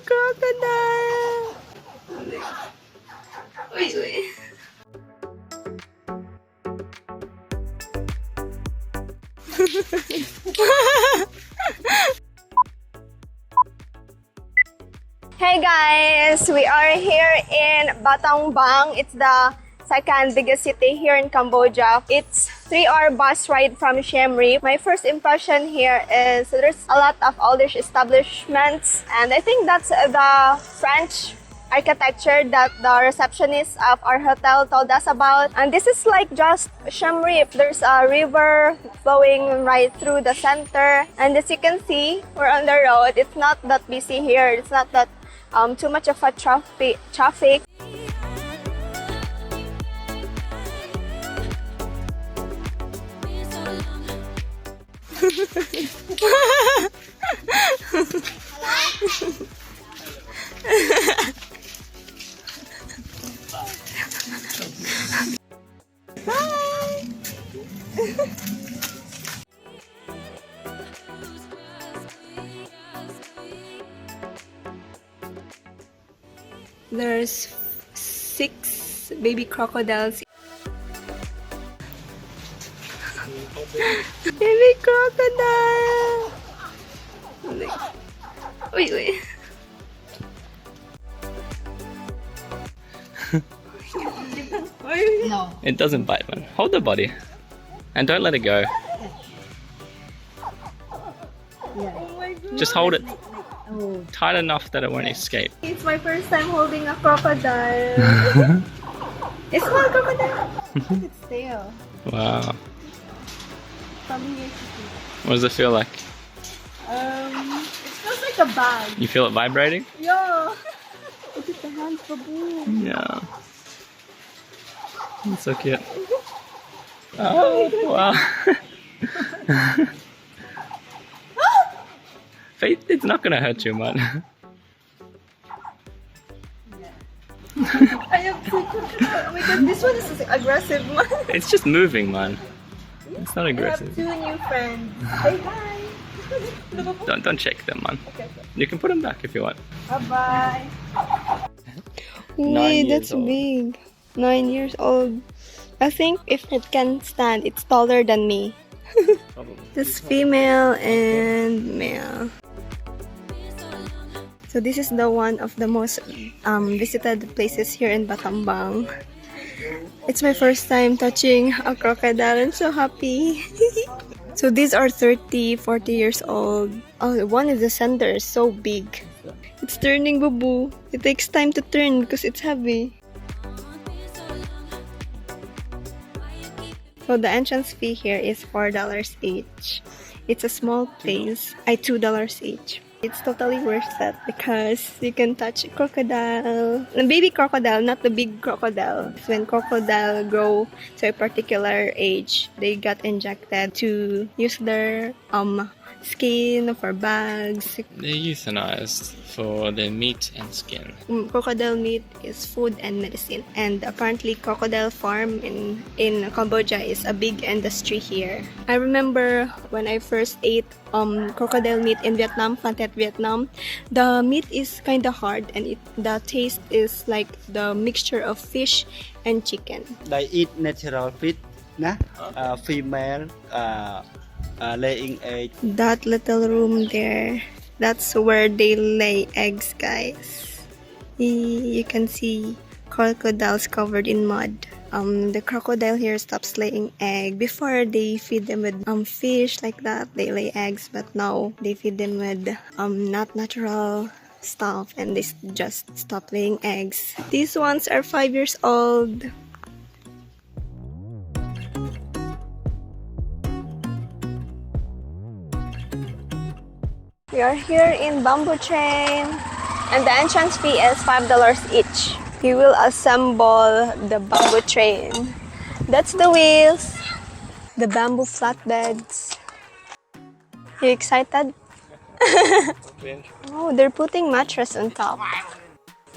crocodile! Uy, uy. Hey guys, we are here in Battambang. It's the second biggest city here in Cambodia. It's 3-hour bus ride from Siem Reap. My first impression here is there's a lot of oldish establishments, and I think that's the French architecture that the receptionist of our hotel told us about. And this is like just Siem Reap. There's a river flowing right through the center, and as you can see, we're on the road. It's not that busy here. It's not that too much of a traffic. Bye. There's 6 baby crocodiles. Baby crocodile! Wait, wait. No. It doesn't bite, man. Hold the body. And don't let it go. Oh my God. Just hold it Oh. tight enough that it won't escape. It's my first time holding a crocodile. It's not a crocodile. It's tail. Wow. From here. What does it feel like? It feels like a bag. You feel it vibrating? Yeah. Look at the hands, baboon. Yeah. It's so cute. Oh, wow. Faith, it's not gonna hurt you, man. I have 2 crocodiles. Oh my God, this one is aggressive one. It's just moving, man. It's not I have aggressive. 2 new friends. Say hi. Don't shake them, man. Okay. You can put them back if you want. Bye-bye. 9 Wait, years that's old. big. 9 years old. I think if it can stand, it's taller than me. Probably. This female and male. So this is the one of the most visited places here in Battambang. It's my first time touching a crocodile. I'm so happy. So these are 30, 40 years old. Oh, one in the center is so big. It's turning, boo. It takes time to turn because it's heavy. So the entrance fee here is $4 each. It's a small place. $2 each. It's totally worth it because you can touch a crocodile. The baby crocodile, not the big crocodile. When crocodile grow to a particular age, they got injected to use their skin for bags. They're euthanized for their meat and skin. Crocodile meat is food and medicine, and apparently crocodile farm in Cambodia is a big industry here. I remember when I first ate crocodile meat in Vietnam, Vietnam, the meat is kind of hard, and the taste is like the mixture of fish and chicken. They eat natural feed, nah? Female laying egg. That little room there, that's where they lay eggs, guys. You can see crocodiles covered in mud. The crocodile here stops laying egg. Before they feed them with fish like that, they lay eggs, but now they feed them with not natural stuff, and they just stop laying eggs. These ones are 5 years old. We are here in Bamboo Train, and the entrance fee is $5 each. We will assemble the bamboo train. That's the wheels, the bamboo flatbeds. You excited? Oh, they're putting mattress on top.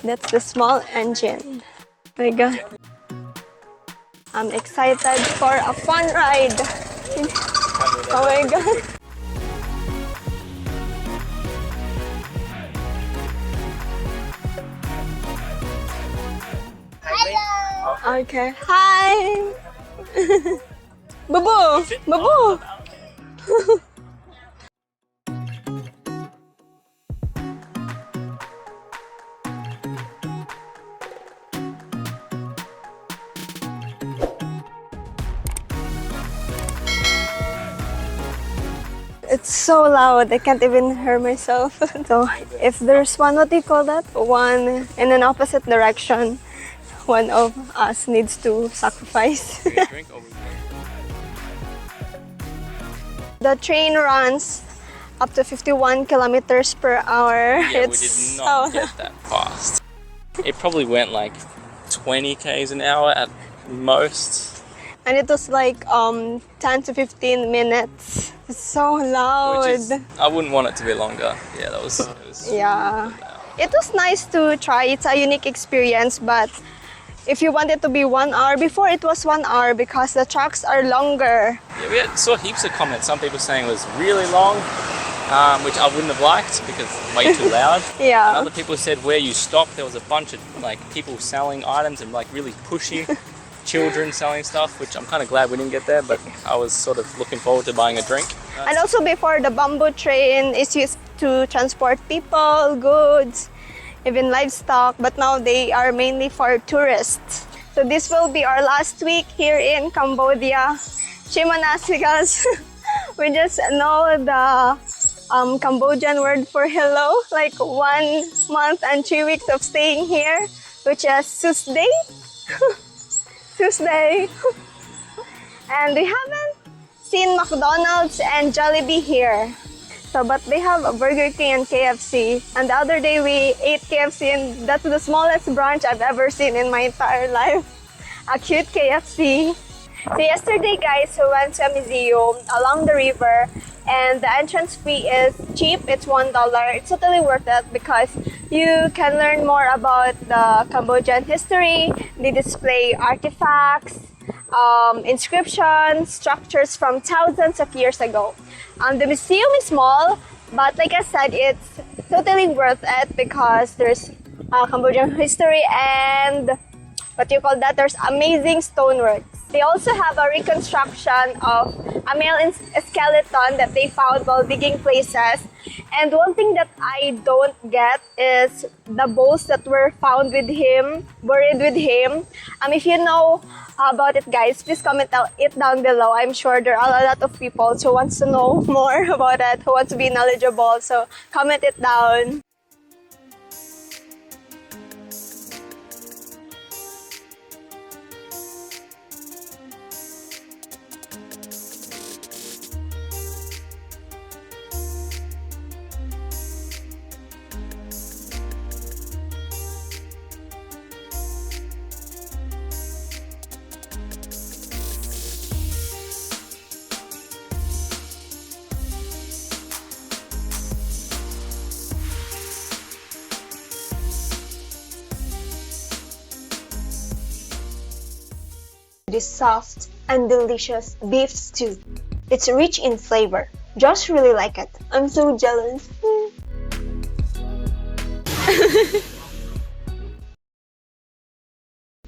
That's the small engine. Oh my God. I'm excited for a fun ride. Oh my God. Okay. Hi! Babu! Babu! It's so loud, I can't even hear myself. So, if there's one, what do you call that? One in an opposite direction, one of us needs to sacrifice. The train runs up to 51 kilometers per hour. Yeah, we did not get that fast. It probably went like 20 k's an hour at most. And it was like 10 to 15 minutes. It's so loud. Which is, I wouldn't want it to be longer. Yeah, it was Yeah. It was nice to try. It's a unique experience, but if you want it to be 1 hour, before it was 1 hour because the tracks are longer. Yeah, saw heaps of comments. Some people saying it was really long, which I wouldn't have liked because it's way too loud. Yeah. And other people said where you stop, there was a bunch of like people selling items and like really pushy children selling stuff, which I'm kind of glad we didn't get there, but I was sort of looking forward to buying a drink. And also before, the bamboo train is used to transport people, goods, even livestock, but now they are mainly for tourists. So this will be our last week here in Cambodia. Chimanas, because we just know the Cambodian word for hello, like 1 month and 3 weeks of staying here, which is Tuesday. Tuesday. And we haven't seen McDonald's and Jollibee here. So, but they have a Burger King and KFC. And the other day we ate KFC, and that's the smallest branch I've ever seen in my entire life. A cute KFC. So yesterday, guys, we went to a museum along the river, and the entrance fee is cheap. It's $1. It's totally worth it because you can learn more about the Cambodian history. They display artifacts, inscriptions, structures from thousands of years ago. The museum is small, but like I said, it's totally worth it because there's Cambodian history and what you call that, there's amazing stoneworks. They also have a reconstruction of a male skeleton that they found while digging places. And one thing that I don't get is the bows that were found with him, buried with him. If you know about it, guys, please comment it down below. I'm sure there are a lot of people who wants to know more about it, who wants to be knowledgeable. So comment it down. This soft and delicious beef stew. It's rich in flavor. Josh really like it. I'm so jealous.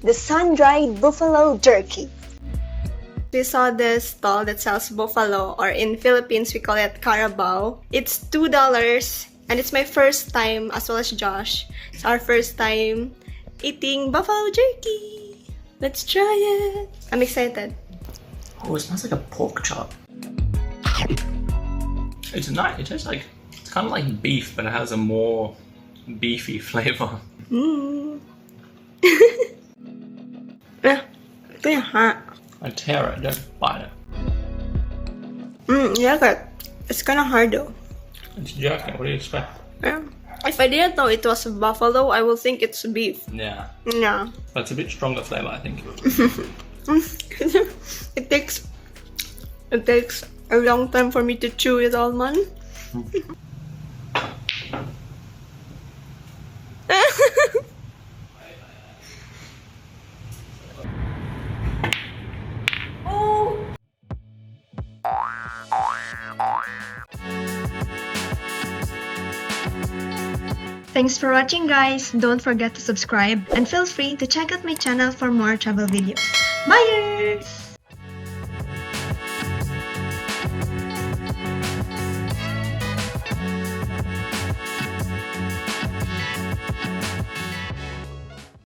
The sun-dried buffalo jerky. We saw this stall that sells buffalo, or in Philippines we call it carabao. It's $2 and it's my first time, as well as Josh. It's our first time eating buffalo jerky. Let's try it. I'm excited. Oh, it smells like a pork chop. It's nice. It tastes like, it's kind of like beef, but it has a more beefy flavor. Ito yung hot. I tear it, don't bite it. You like it? It's kind of hard though. It's jerky. What do you expect? Yeah. If I didn't know it was buffalo, I will think it's beef. Yeah. Yeah. But it's a bit stronger flavor, I think. It takes a long time for me to chew it all, man. Thanks for watching, guys. Don't forget to subscribe and feel free to check out my channel for more travel videos. Bye!